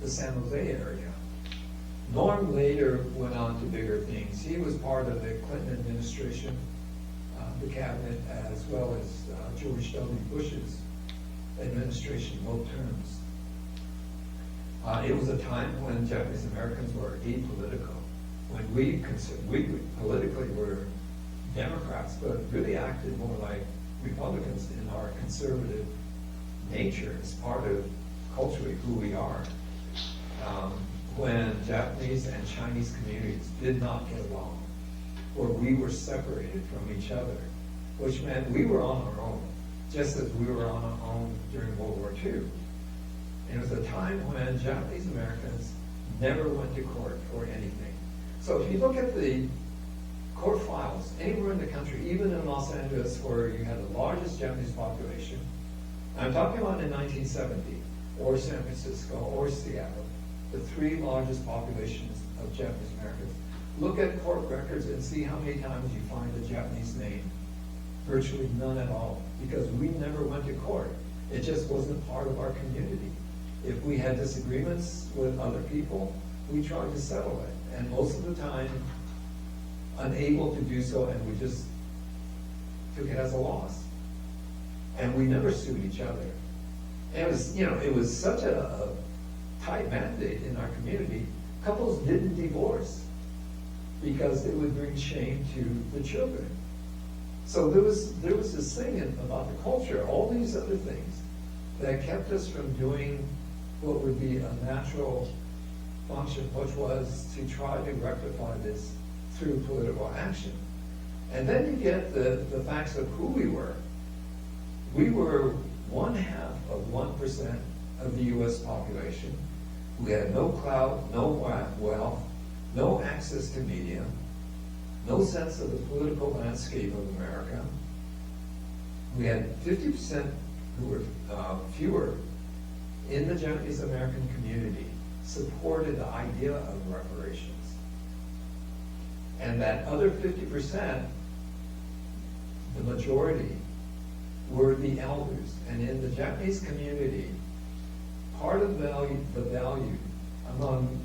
the San Jose area. Norm later went on to bigger things. He was part of the Clinton administration, the cabinet, as well as George W. Bush's administration, both terms. It was a time when Japanese Americans were apolitical, when we politically were Democrats, but really acted more like Republicans in our conservative nature as part of culturally who we are. When Japanese and Chinese communities did not get along, or we were separated from each other, which meant we were on our own, just as we were on our own during World War II. And it was a time when Japanese Americans never went to court for anything. So if you look at the court files anywhere in the country, even in Los Angeles, where you had the largest Japanese population, I'm talking about in 1970, or San Francisco, or Seattle, the three largest populations of Japanese Americans. Look at court records and see how many times you find a Japanese name. Virtually none at all, because we never went to court. It just wasn't part of our community. If we had disagreements with other people, we tried to settle it. And most of the time, unable to do so, and we just took it as a loss. And we never sued each other. And it was, it was such a tight mandate in our community. Couples didn't divorce because it would bring shame to the children. So there was this thing about the culture, all these other things that kept us from doing what would be a natural function, which was to try to rectify this through political action. And then you get the facts of who we were. We were 1/2 of 1% of the US population. We had no clout, no wealth, no access to media, no sense of the political landscape of America. We had 50% who were fewer in the Japanese American community supported the idea of reparations. And that other 50%, the majority, were the elders. And in the Japanese community, part of the value among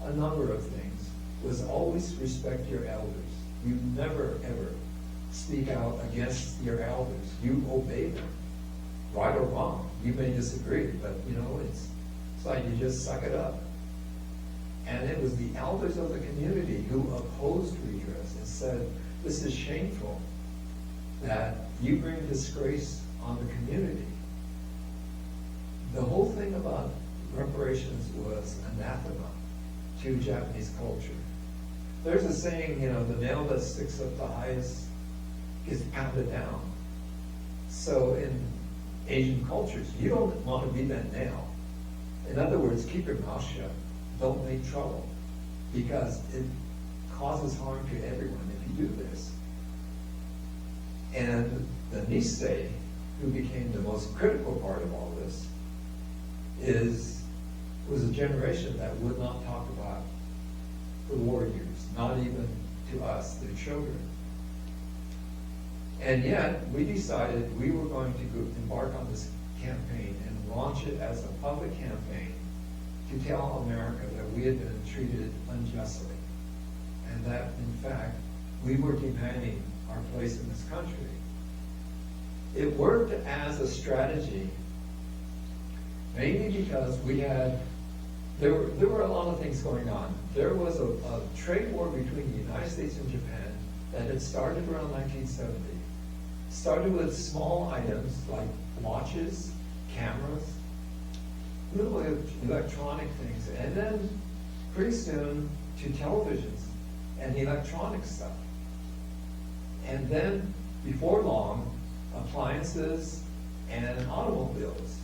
a number of things was always respect your elders. You never, ever speak out against your elders. You obey them, right or wrong. You may disagree, but it's like you just suck it up. And it was the elders of the community who opposed redress and said, this is shameful that you bring disgrace on the community. The whole thing about reparations was anathema to Japanese culture. There's a saying, the nail that sticks up the highest gets pounded down. So in Asian cultures, you don't want to be that nail. In other words, keep your mouth shut. Don't make trouble, because it causes harm to everyone if you do this. And the Nisei, who became the most critical part of all this, was a generation that would not talk about the war years, not even to us, their children. And yet, we decided we were going to embark on this campaign and launch it as a public campaign to tell America that we had been treated unjustly, and that, in fact, we were demanding our place in this country. It worked as a strategy, mainly because there were a lot of things going on. There was a trade war between the United States and Japan that had started around 1970. Started with small items like watches, cameras, little electronic things, and then pretty soon to televisions and electronic stuff. And then, before long, appliances and automobiles.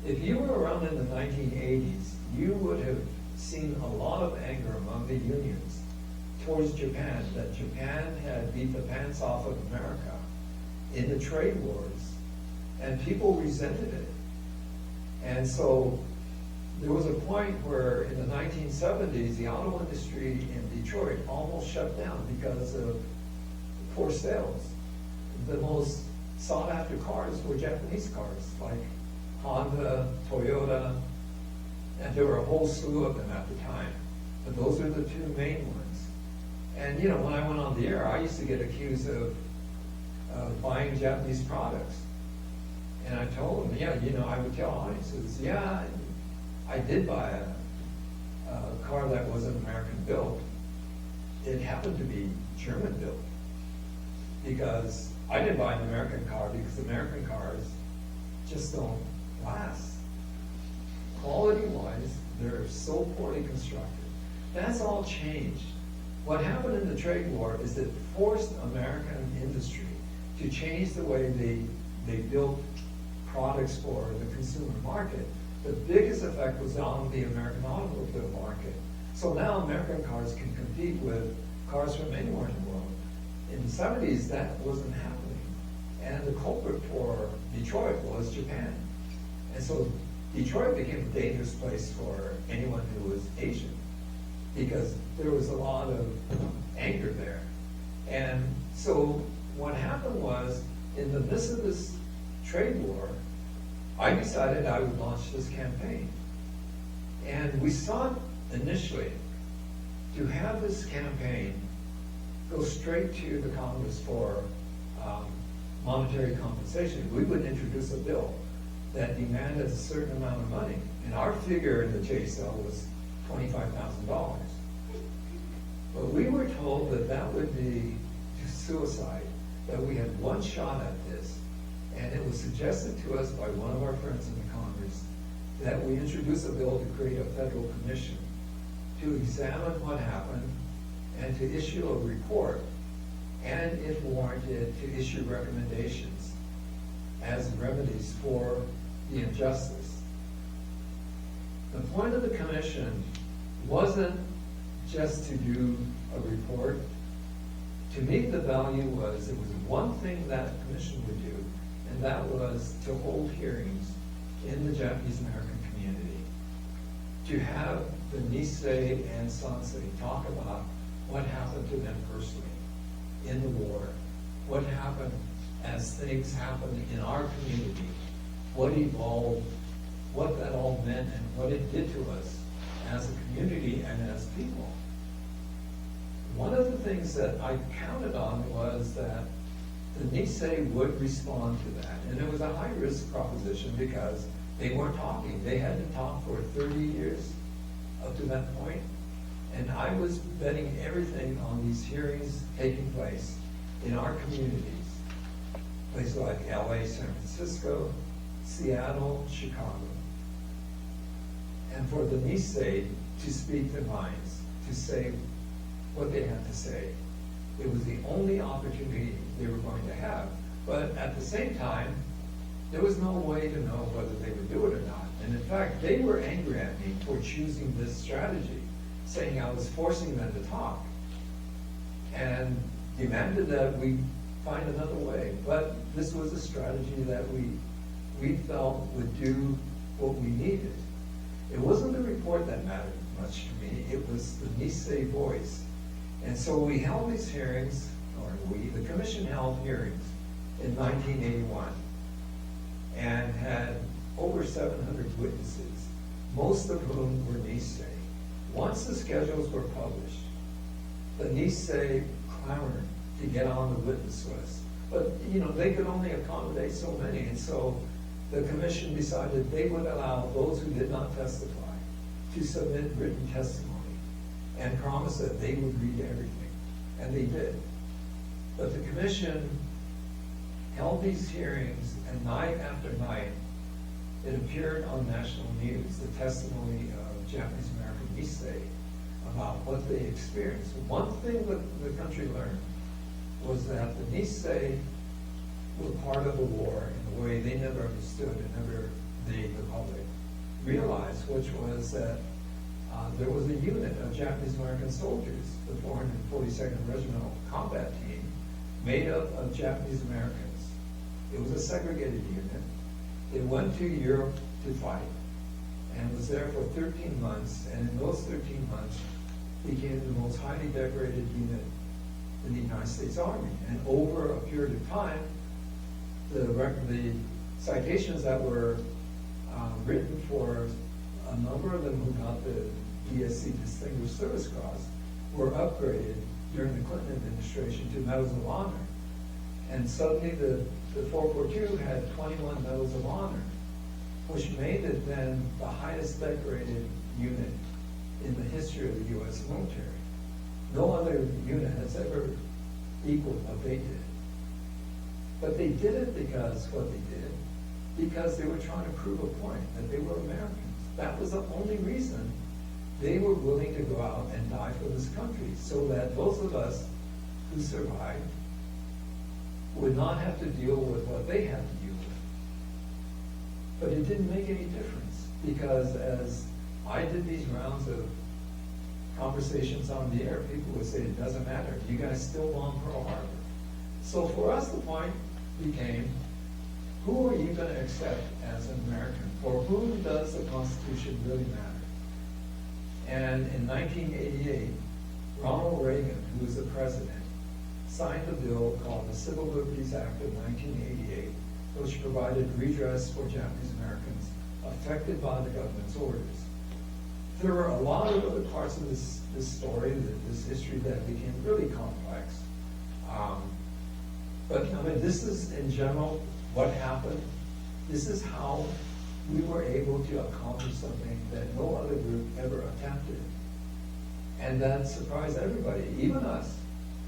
If you were around in the 1980s, you would have seen a lot of anger among the unions towards Japan, that Japan had beat the pants off of America in the trade wars, and people resented it. And so there was a point where in the 1970s, the auto industry in Detroit almost shut down because of poor sales. The most sought after cars were Japanese cars, like Honda, Toyota, And there were a whole slew of them at the time. But those are the two main ones. And you know, when I went on the air, I used to get accused of buying Japanese products. And I told them, yeah, you know, I would tell audiences, yeah, I did buy a car that wasn't American built. It happened to be German built. Because I didn't buy an American car because American cars just don't last. Quality-wise, they're so poorly constructed. That's all changed. What happened in the trade war is it forced American industry to change the way they built products for the consumer market. The biggest effect was on the American automobile market. So now American cars can compete with cars from anywhere in the world. In the 70s, that wasn't happening. And the culprit for Detroit was Japan. And so Detroit became a dangerous place for anyone who was Asian because there was a lot of anger there. And so what happened was, in the midst of this trade war, I decided I would launch this campaign. And we sought initially to have this campaign go straight to the Congress for monetary compensation. We would introduce a bill that demanded a certain amount of money. And our figure in the JSL was $25,000. But we were told that that would be suicide, that we had one shot at this. And it was suggested to us by one of our friends in the Congress that we introduce a bill to create a federal commission to examine what happened and to issue a report, and if warranted, to issue recommendations as remedies for the injustice. The point of the commission wasn't just to do a report. To me, the value was, there was one thing that commission would do, and that was to hold hearings in the Japanese American community, to have the Nisei and Sansei talk about what happened to them personally in the war, what happened as things happened in our community, what evolved, what that all meant, and what it did to us as a community and as people. One of the things that I counted on was that the Nisei would respond to that. And it was a high-risk proposition because they weren't talking. They hadn't talked for 30 years up to that point. And I was betting everything on these hearings taking place in our communities. Places like LA, San Francisco, Seattle, Chicago. And for the Nisei to speak their minds, to say what they had to say. It was the only opportunity they were going to have. But at the same time, there was no way to know whether they would do it or not. And in fact, they were angry at me for choosing this strategy, saying I was forcing them to talk, and demanded that we find another way. But this was a strategy that we felt would do what we needed. It wasn't the report that mattered much to me, it was the Nisei voice. And so we held these hearings, the commission held hearings in 1981 and had over 700 witnesses, most of whom were Nisei. Once the schedules were published, the Nisei clamored to get on the witness list. But you know, they could only accommodate so many, and so the commission decided they would allow those who did not testify to submit written testimony and promise that they would read everything, and they did. But the commission held these hearings, and night after night, it appeared on national news, the testimony of Japanese American Nisei about what they experienced. One thing that the country learned was that the Nisei were part of the war in a way they never understood and never the public realized, which was that there was a unit of Japanese American soldiers, the 442nd Regimental Combat Team, made up of Japanese Americans. It was a segregated unit. It went to Europe to fight and was there for 13 months, and in those 13 months became the most highly decorated unit in the United States Army. And over a period of time, the citations that were written for a number of them who got the DSC Distinguished Service Cross were upgraded during the Clinton administration to Medals of Honor. And suddenly the 442 had 21 Medals of Honor, which made it then the highest decorated unit in the history of the U.S. military. No other unit has ever equaled what they did. But they did it because they were trying to prove a point, that they were Americans. That was the only reason they were willing to go out and die for this country, so that those of us who survived would not have to deal with what they had to deal with. But it didn't make any difference, because as I did these rounds of conversations on the air, people would say, it doesn't matter, you guys still bomb Pearl Harbor. So for us, the point became, who are you going to accept as an American? For whom does the Constitution really matter? And in 1988, Ronald Reagan, who was the president, signed a bill called the Civil Liberties Act of 1988, which provided redress for Japanese Americans affected by the government's orders. There were a lot of other parts of this story, this history, that became really complex. But I mean, this is in general what happened. This is how we were able to accomplish something that no other group ever attempted. And that surprised everybody, even us,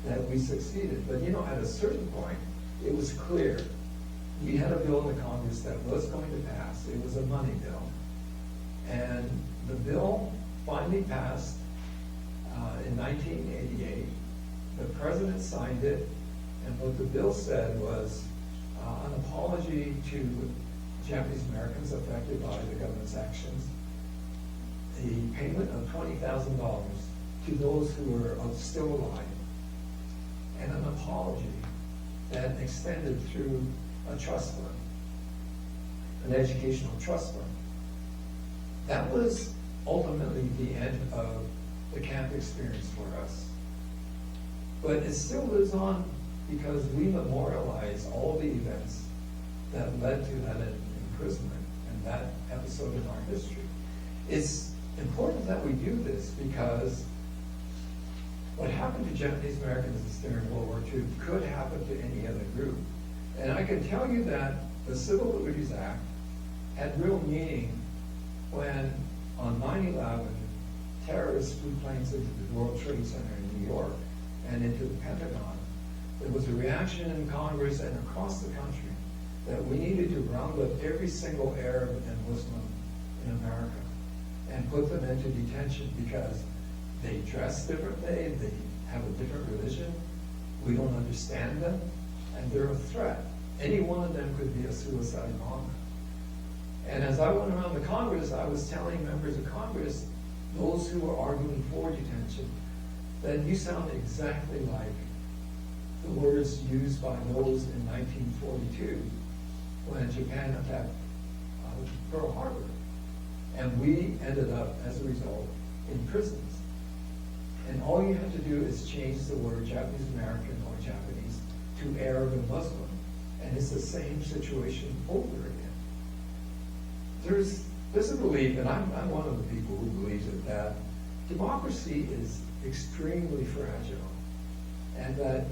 that we succeeded. But you know, at a certain point, it was clear. We had a bill in the Congress that was going to pass. It was a money bill. And the bill finally passed in 1988. The president signed it, and what the bill said was an apology to Japanese Americans affected by the government's actions, the payment of $20,000 to those who were still alive, and an apology that extended through a trust fund, an educational trust fund. That was ultimately the end of the camp experience for us. But it still lives on because we memorialize all the events that led to that imprisonment and that episode in our history. It's important that we do this because what happened to Japanese Americans during World War II could happen to any other group. And I can tell you that the Civil Liberties Act had real meaning when on 9/11, terrorists flew planes into the World Trade Center in New York and into the Pentagon. There was a reaction in Congress and across the country that we needed to round up every single Arab and Muslim in America and put them into detention because they dress differently, they have a different religion, we don't understand them, and they're a threat. Any one of them could be a suicide bomber. And as I went around the Congress, I was telling members of Congress, those who were arguing for detention, that you sound exactly like the words used by those in 1942 when Japan attacked Pearl Harbor. And we ended up, as a result, in prisons. And all you have to do is change the word Japanese American or Japanese to Arab and Muslim, and it's the same situation over again. There's a belief, and I'm one of the people who believes it, that democracy is extremely fragile, and that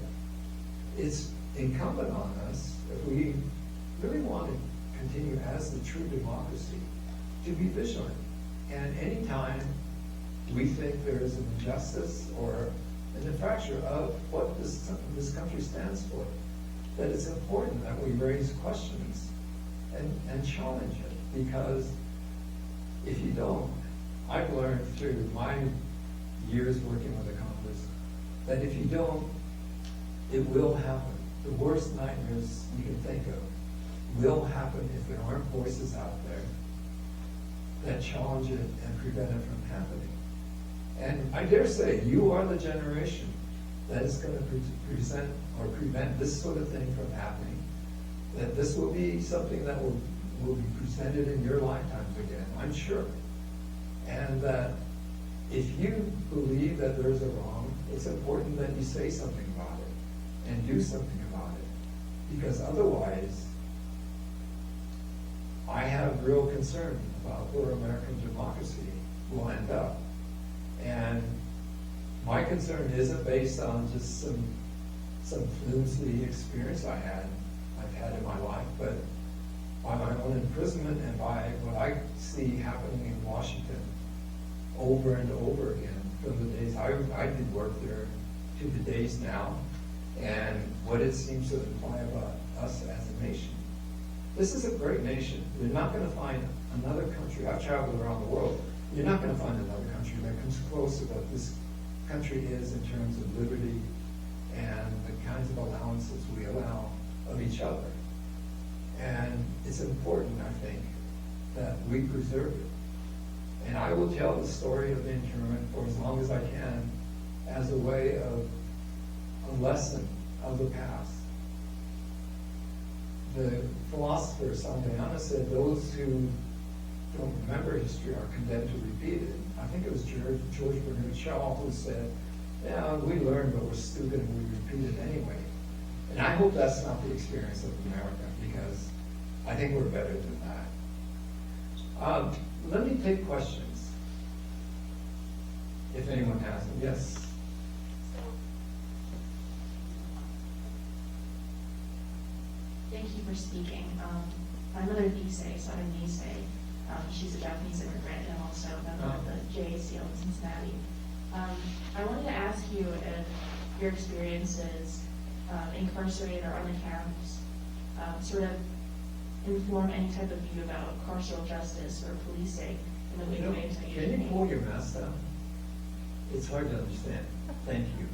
it's incumbent on us, if we really want to continue as the true democracy, to be vigilant. And anytime we think there is an injustice or an infraction of what this country stands for, that it's important that we raise questions and challenge it. Because if you don't, I've learned through my years working with the Congress that if you don't, it will happen. The worst nightmares you can think of will happen if there aren't voices out there that challenge it and prevent it from happening. And I dare say you are the generation that is going to present or prevent this sort of thing from happening. That this will be something that will be presented in your lifetimes again, I'm sure. And that if you believe that there's a wrong, it's important that you say something about it and do something about it. Because otherwise, I have real concern about where American democracy will end up. And my concern isn't based on just some flimsy experience I've had in my life, but by my own imprisonment and by what I see happening in Washington over and over again from the days I did work there to the days now, and what it seems to imply about us as a nation. This is a great nation. You're not going to find another country. I've traveled around the world. You're not going to find another country that comes close to what this country is in terms of liberty and the kinds of allowances we allow of each other. And it's important, I think, that we preserve it. And I will tell the story of the internment for as long as I can as a way of a lesson of the past. The philosopher Santayana said those who don't remember history are condemned to repeat it. I think it was George Bernard Shaw who said, yeah, we learn, but we're stupid and we repeat it anyway. And I hope that's not the experience of America, because I think we're better than that. Let me take questions, if anyone has them. Yes? Thank you for speaking. My mother, Nisei, Southern Nisei, she's a Japanese immigrant and also a member of the JACL in Cincinnati. I wanted to ask you if your experiences incarcerated or on the camps sort of inform any type of view about carceral justice or policing in the wake of anti-Asian hate. Can you pull your mask down? It's hard to understand. Thank you.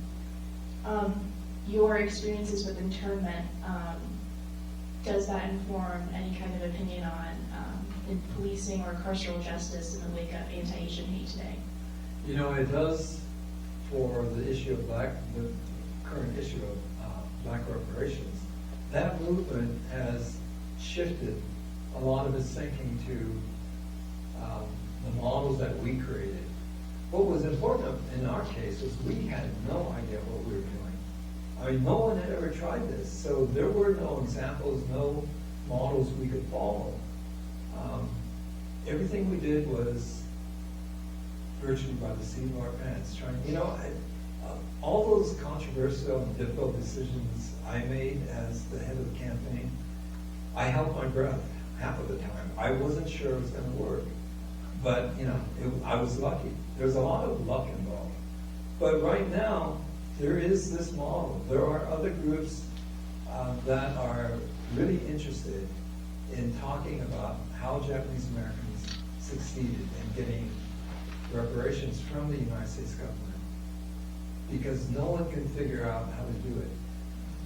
Your experiences with internment, does that inform any kind of opinion on in policing or carceral justice in the wake of anti-Asian hate today? You know, it does for the issue of the current issue of black reparations. That movement has shifted a lot of its thinking to the models that we created. What was important in our case was we had no idea what we were doing. I mean, no one had ever tried this, so there were no examples, no models we could follow. Everything we did was virtually by the seat of our pants. All those controversial and difficult decisions I made as the head of the campaign, I held my breath half of the time. I wasn't sure it was going to work, but I was lucky. There's a lot of luck involved. But right now, there is this model. There are other groups that are really interested in talking about how Japanese Americans succeeded in getting reparations from the United States government, because no one can figure out how to do it.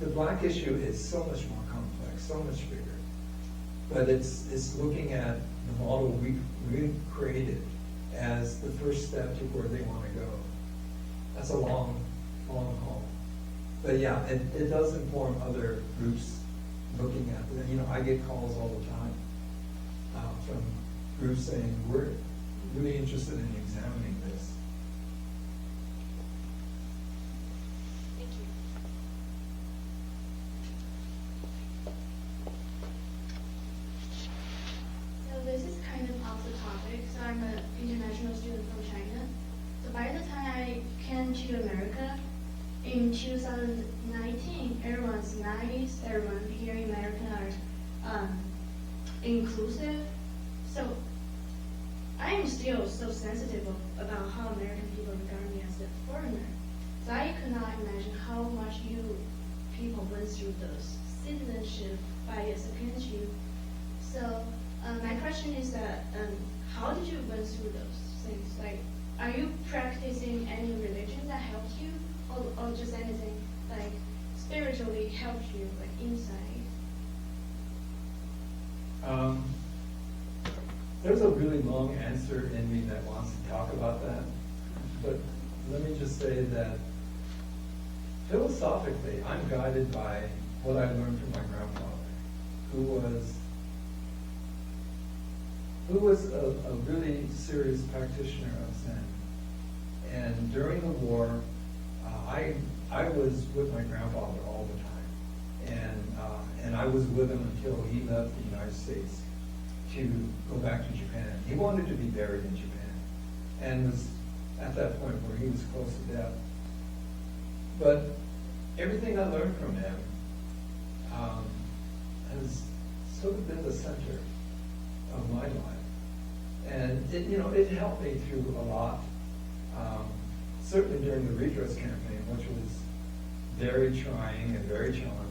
The black issue is so much more complex, so much bigger, but it's looking at the model we created as the first step to where they want to go. That's a long haul. But yeah, it does inform other groups looking at it. I get calls all the time from groups saying, we're really interested in examining this. Thank you. So this is kind of off the topic. So I'm an international student from China. So by the time I came to America in 2019, everyone's nice. Everyone here in America are inclusive. So I am still so sensitive about how American people regard me as a foreigner. So I could not imagine how much you people went through those citizenship bias against you. So my question is that how did you went through those things? Like, are you practicing any religion that helps you, or just anything like spiritually helps you, like inside? There's a really long answer in me that wants to talk about that, but let me just say that philosophically, I'm guided by what I learned from my grandfather, who was a really serious practitioner of Zen. And during the war, I was with my grandfather all the time, and I was with him until he left the United States. to go back to Japan. He wanted to be buried in Japan, and was at that point where he was close to death. But everything I learned from him has sort of been the center of my life. And it helped me through a lot. Certainly during the redress campaign, which was very trying and very challenging.